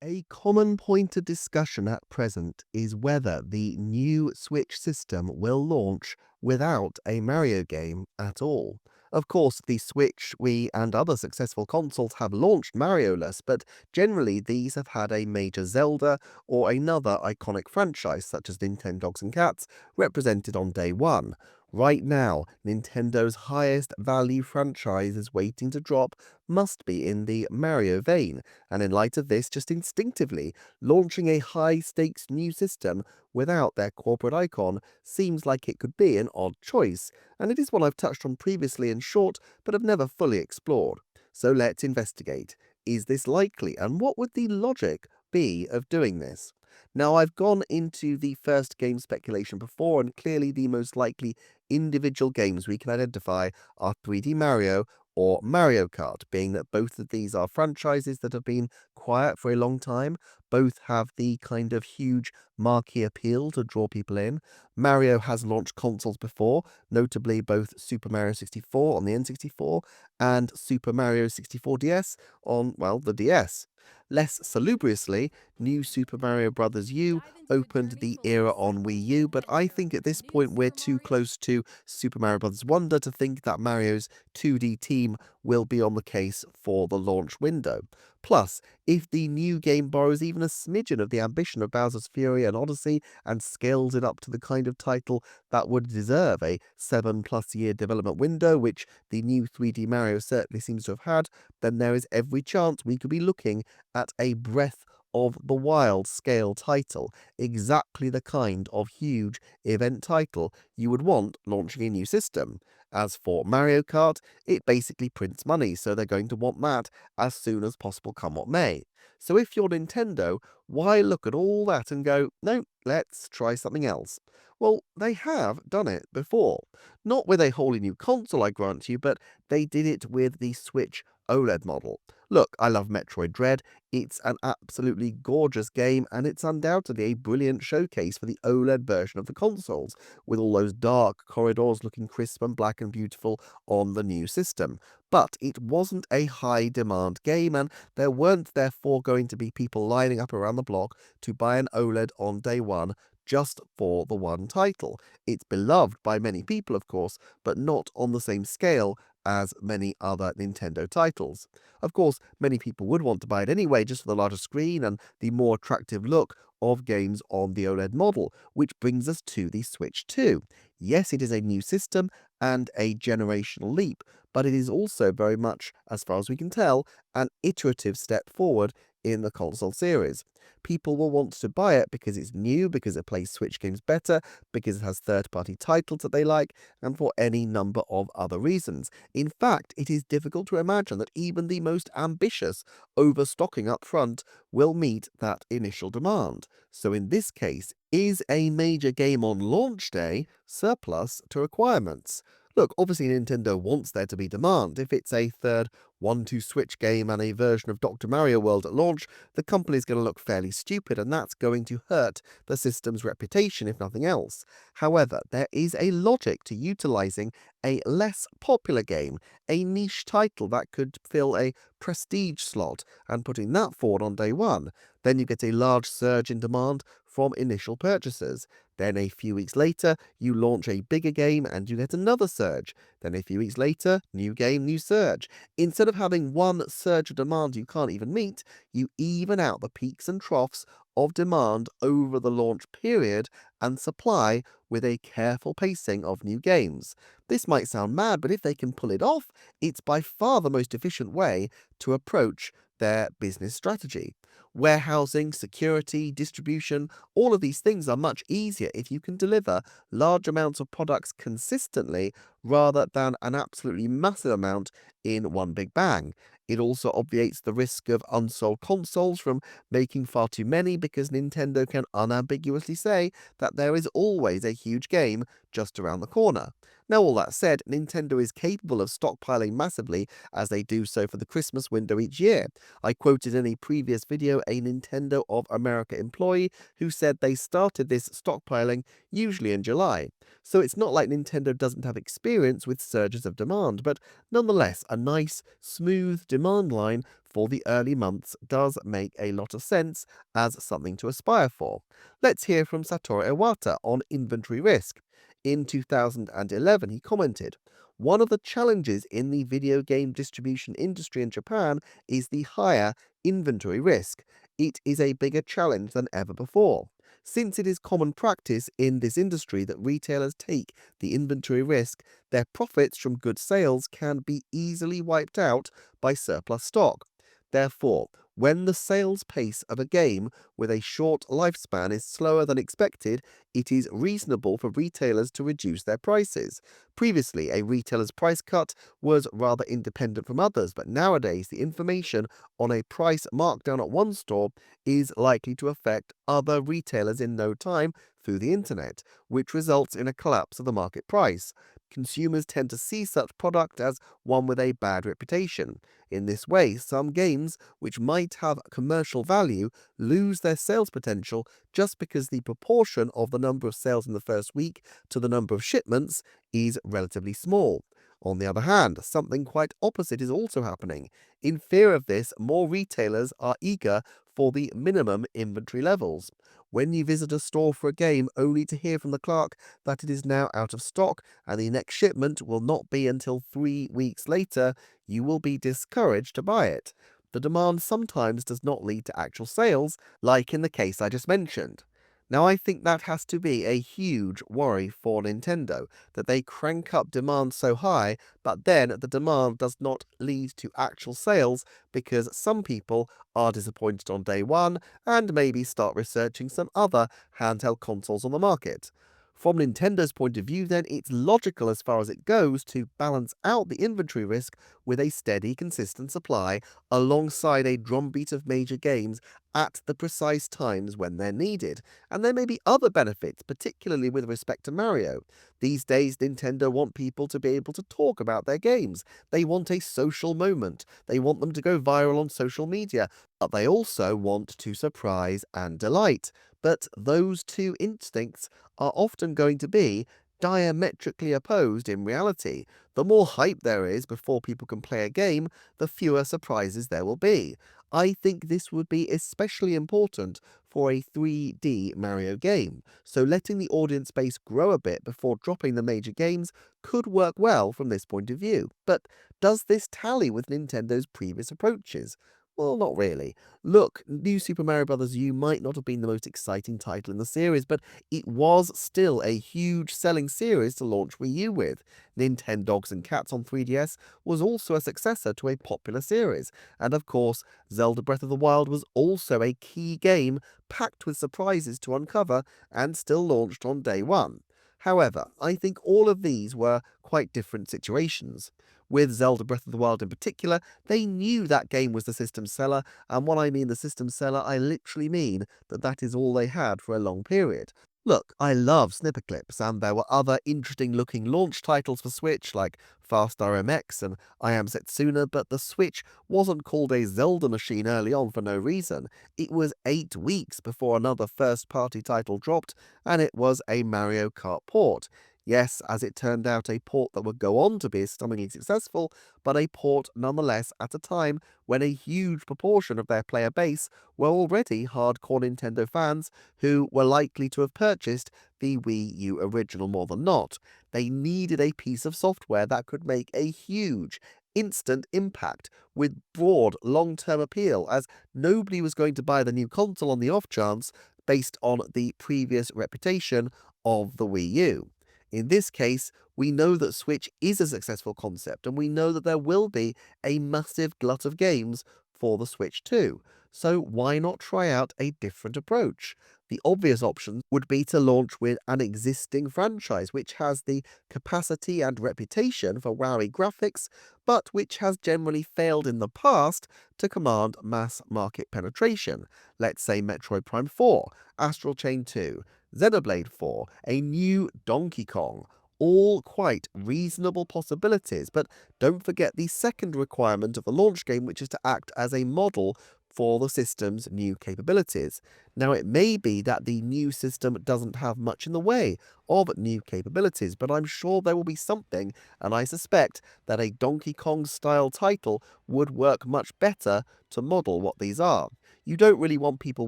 A common point of discussion at present is whether the new Switch system will launch without a Mario game at all. Of course, the Switch, Wii, and other successful consoles have launched Mario-less, but generally these have had a major Zelda or another iconic franchise, such as Nintendo Dogs and Cats, represented on day one. Right now, Nintendo's highest value franchise is waiting to drop must be in the Mario vein, and in light of this, just instinctively, launching a high-stakes new system without their corporate icon seems like it could be an odd choice, and it is one I've touched on previously in short, but have never fully explored. So let's investigate. Is this likely, and what would the logic be of doing this? Now, I've gone into the first game speculation before, and clearly the most likely individual games we can identify are 3D Mario or Mario Kart, being that both of these are franchises that have been quiet for a long time. Both have the kind of huge marquee appeal to draw people in. Mario has launched consoles before, notably both Super Mario 64 on the N64 and Super Mario 64 DS on, well, the DS. Less salubriously, New Super Mario Bros. U opened the era on Wii U, but I think at this point we're too close to Super Mario Bros. Wonder to think that Mario's 2D team will be on the case for the launch window. Plus, if the new game borrows even a smidgen of the ambition of Bowser's Fury and Odyssey and scales it up to the kind of title that would deserve a 7+ year development window, which the new 3D Mario certainly seems to have had, then there is every chance we could be looking at a Breath of the Wild scale title, exactly the kind of huge event title you would want launching a new system. As for Mario Kart, it basically prints money, so they're going to want that as soon as possible, come what may. So if you're Nintendo, why look at all that and go, no, let's try something else? Well, they have done it before. Not with a wholly new console, I grant you, but they did it with the Switch OLED model. Look, I love Metroid Dread. It's an absolutely gorgeous game, and it's undoubtedly a brilliant showcase for the OLED version of the consoles, with all those dark corridors looking crisp and black and beautiful on the new system. But it wasn't a high-demand game, and there weren't therefore going to be people lining up around the block to buy an OLED on day one just for the one title. It's beloved by many people, of course, but not on the same scale as many other Nintendo titles. Of course, many people would want to buy it anyway just for the larger screen and the more attractive look of games on the OLED model, which brings us to the Switch 2. Yes, it is a new system and a generational leap, but it is also very much, as far as we can tell, an iterative step forward in the console series. People will want to buy it because it's new, because it plays Switch games better, because it has third-party titles that they like, and for any number of other reasons. In fact, it is difficult to imagine that even the most ambitious overstocking up front will meet that initial demand. So in this case, is a major game on launch day surplus to requirements? Look, obviously Nintendo wants there to be demand. If it's a third 1-2 Switch game and a version of Dr. Mario World at launch, the company's going to look fairly stupid, and that's going to hurt the system's reputation, if nothing else. However, there is a logic to utilizing a less popular game, a niche title that could fill a prestige slot, and putting that forward on day one. Then you get a large surge in demand from initial purchasers. Then a few weeks later, you launch a bigger game and you get another surge. Then a few weeks later, new game, new surge. Instead of having one surge of demand you can't even meet, you even out the peaks and troughs of demand over the launch period and supply with a careful pacing of new games. This might sound mad, but if they can pull it off, it's by far the most efficient way to approach their business strategy. Warehousing, security, distribution, all of these things are much easier if you can deliver large amounts of products consistently rather than an absolutely massive amount in one big bang. It also obviates the risk of unsold consoles from making far too many because Nintendo can unambiguously say that there is always a huge game just around the corner. Now, all that said, Nintendo is capable of stockpiling massively as they do so for the Christmas window each year. I quoted in a previous video a Nintendo of America employee who said they started this stockpiling usually in July. So it's not like Nintendo doesn't have experience with surges of demand, but nonetheless, a nice, smooth demand line for the early months does make a lot of sense as something to aspire for. Let's hear from Satoru Iwata on inventory risk. In 2011, he commented, "One of the challenges in the video game distribution industry in Japan is the higher inventory risk. It is a bigger challenge than ever before. Since it is common practice in this industry that retailers take the inventory risk, their profits from good sales can be easily wiped out by surplus stock. Therefore, when the sales pace of a game with a short lifespan is slower than expected, it is reasonable for retailers to reduce their prices. Previously, a retailer's price cut was rather independent from others, but nowadays the information on a price markdown at one store is likely to affect other retailers in no time through the internet, which results in a collapse of the market price. Consumers tend to see such product as one with a bad reputation. In this way, some games, which might have commercial value, lose their sales potential just because the proportion of the number of sales in the first week to the number of shipments is relatively small. On the other hand, something quite opposite is also happening. In fear of this, more retailers are eager for the minimum inventory levels. When you visit a store for a game only to hear from the clerk that it is now out of stock and the next shipment will not be until 3 weeks later, you will be discouraged to buy it. The demand sometimes does not lead to actual sales, like in the case I just mentioned. Now, I think that has to be a huge worry for Nintendo, that they crank up demand so high, but then the demand does not lead to actual sales because some people are disappointed on day one and maybe start researching some other handheld consoles on the market. From Nintendo's point of view, then, it's logical as far as it goes to balance out the inventory risk with a steady, consistent supply alongside a drumbeat of major games at the precise times when they're needed. And there may be other benefits, particularly with respect to Mario. These days, Nintendo want people to be able to talk about their games. They want a social moment. They want them to go viral on social media. But they also want to surprise and delight. But those two instincts are often going to be diametrically opposed in reality. The more hype there is before people can play a game, the fewer surprises there will be. I think this would be especially important for a 3D Mario game, so letting the audience base grow a bit before dropping the major games could work well from this point of view. But does this tally with Nintendo's previous approaches? Well, not really. Look, New Super Mario Bros. U might not have been the most exciting title in the series, but it was still a huge selling series to launch Wii U with. Nintendogs and Cats on 3DS was also a successor to a popular series, and of course, Zelda Breath of the Wild was also a key game packed with surprises to uncover and still launched on day one. However, I think all of these were quite different situations. With Zelda Breath of the Wild in particular, they knew that game was the system seller, and when I mean the system seller, I literally mean that that is all they had for a long period. Look, I love snipper clips, and there were other interesting looking launch titles for Switch like Fast RMX and I Am Setsuna, but the Switch wasn't called a Zelda machine early on for no reason. It was 8 weeks before another first party title dropped, and it was a Mario Kart port. Yes, as it turned out, a port that would go on to be stunningly successful, but a port nonetheless at a time when a huge proportion of their player base were already hardcore Nintendo fans who were likely to have purchased the Wii U original more than not. They needed a piece of software that could make a huge, instant impact with broad, long-term appeal, as nobody was going to buy the new console on the off chance based on the previous reputation of the Wii U. In this case, we know that Switch is a successful concept, and we know that there will be a massive glut of games for the Switch too. So why not try out a different approach? The obvious option would be to launch with an existing franchise which has the capacity and reputation for wowy graphics, but which has generally failed in the past to command mass market penetration. Let's say Metroid Prime 4, Astral Chain 2, Xenoblade 4, a new Donkey Kong, All quite reasonable possibilities, but don't forget the second requirement of the launch game, which is to act as a model for the system's new capabilities. Now, it may be that the new system doesn't have much in the way of new capabilities, but I'm sure there will be something, and I suspect that a Donkey Kong style title would work much better to model what these are. You don't really want people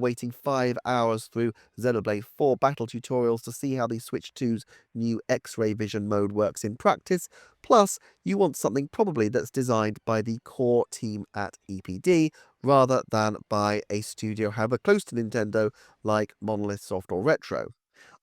waiting 5 hours through Xenoblade 4 battle tutorials to see how the Switch 2's new X-ray vision mode works in practice. Plus, you want something probably that's designed by the core team at EPD rather than by a studio however close to Nintendo like Monolith Soft or Retro.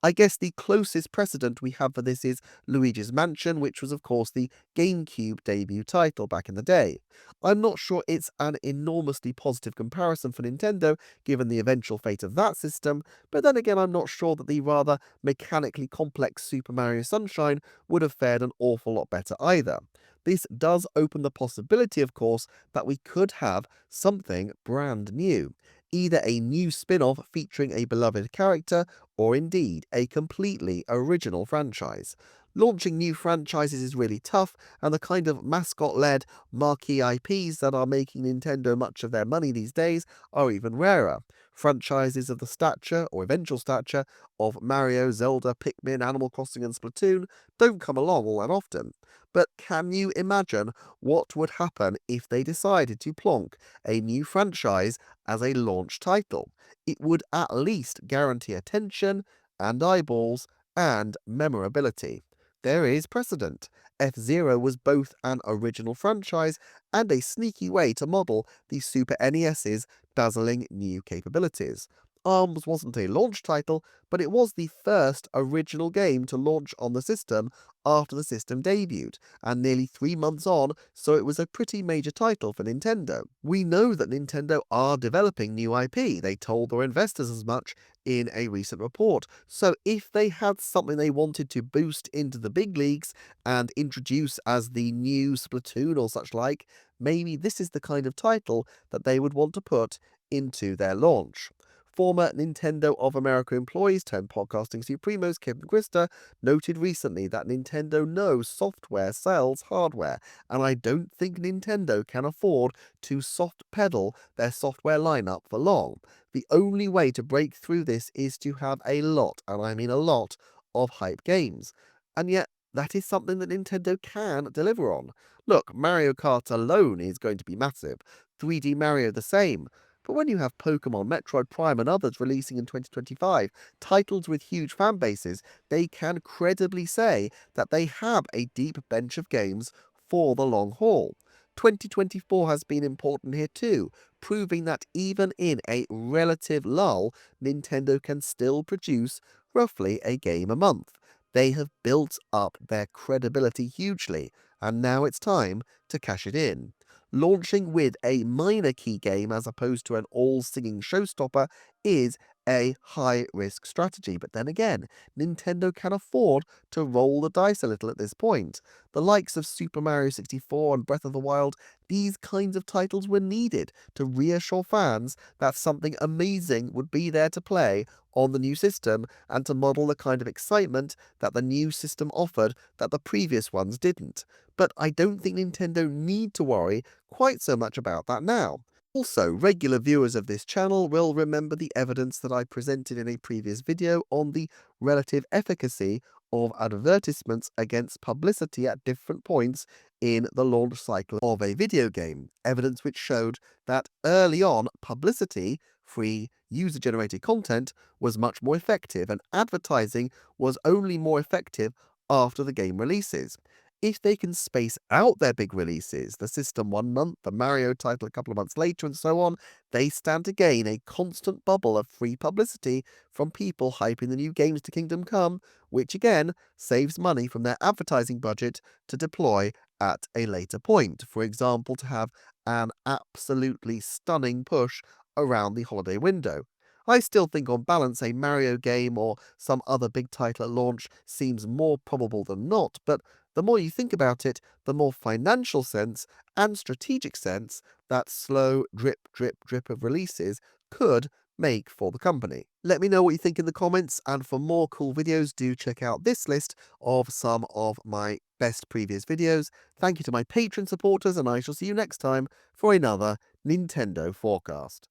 I guess the closest precedent we have for this is Luigi's Mansion, which was, of course, the GameCube debut title back in the day. I'm not sure it's an enormously positive comparison for Nintendo, given the eventual fate of that system, but then again, I'm not sure that the rather mechanically complex Super Mario Sunshine would have fared an awful lot better either. This does open the possibility, of course, that we could have something brand new. Either a new spin off featuring a beloved character, or indeed a completely original franchise. Launching new franchises is really tough, and the kind of mascot led marquee IPs that are making Nintendo much of their money these days are even rarer. Franchises of the stature, or eventual stature, of Mario, Zelda, Pikmin, Animal Crossing, and Splatoon don't come along all that often. But can you imagine what would happen if they decided to plonk a new franchise as a launch title? It would at least guarantee attention and eyeballs and memorability. There is precedent. F-Zero was both an original franchise and a sneaky way to model the Super NES's dazzling new capabilities. ARMS wasn't a launch title, but it was the first original game to launch on the system after the system debuted, and nearly 3 months on, so it was a pretty major title for Nintendo. We know that Nintendo are developing new IP, they told their investors as much in a recent report, so if they had something they wanted to boost into the big leagues and introduce as the new Splatoon or such like, maybe this is the kind of title that they would want to put into their launch. Former Nintendo of America employees turned podcasting supremos Kevin Christer noted recently that Nintendo knows software sells hardware, and I don't think Nintendo can afford to soft pedal their software lineup for long. The only way to break through this is to have a lot, and I mean a lot, of hype games. And yet, that is something that Nintendo can deliver on. Look, Mario Kart alone is going to be massive, 3D Mario the same. But when you have Pokemon, Metroid Prime, and others releasing in 2025, titles with huge fan bases, they can credibly say that they have a deep bench of games for the long haul. 2024 has been important here too, proving that even in a relative lull, Nintendo can still produce roughly a game a month. They have built up their credibility hugely, and now it's time to cash it in. Launching with a minor key game as opposed to an all-singing showstopper is a high-risk strategy, but then again, Nintendo can afford to roll the dice a little at this point. The likes of Super Mario 64 and Breath of the Wild, these kinds of titles were needed to reassure fans that something amazing would be there to play on the new system and to model the kind of excitement that the new system offered that the previous ones didn't. But I don't think Nintendo need to worry quite so much about that now. Also, regular viewers of this channel will remember the evidence that I presented in a previous video on the relative efficacy of advertisements against publicity at different points in the launch cycle of a video game. Evidence which showed that early on, publicity, free user-generated content, was much more effective, and advertising was only more effective after the game releases. If they can space out their big releases, the system 1 month, the Mario title a couple of months later, and so on, they stand to gain a constant bubble of free publicity from people hyping the new games to Kingdom Come, which again saves money from their advertising budget to deploy at a later point. For example, to have an absolutely stunning push around the holiday window. I still think on balance a Mario game or some other big title at launch seems more probable than not, but the more you think about it, the more financial sense and strategic sense that slow drip, drip, drip of releases could make for the company. Let me know what you think in the comments, and for more cool videos, do check out this list of some of my best previous videos. Thank you to my Patreon supporters, and I shall see you next time for another Nintendo Forecast.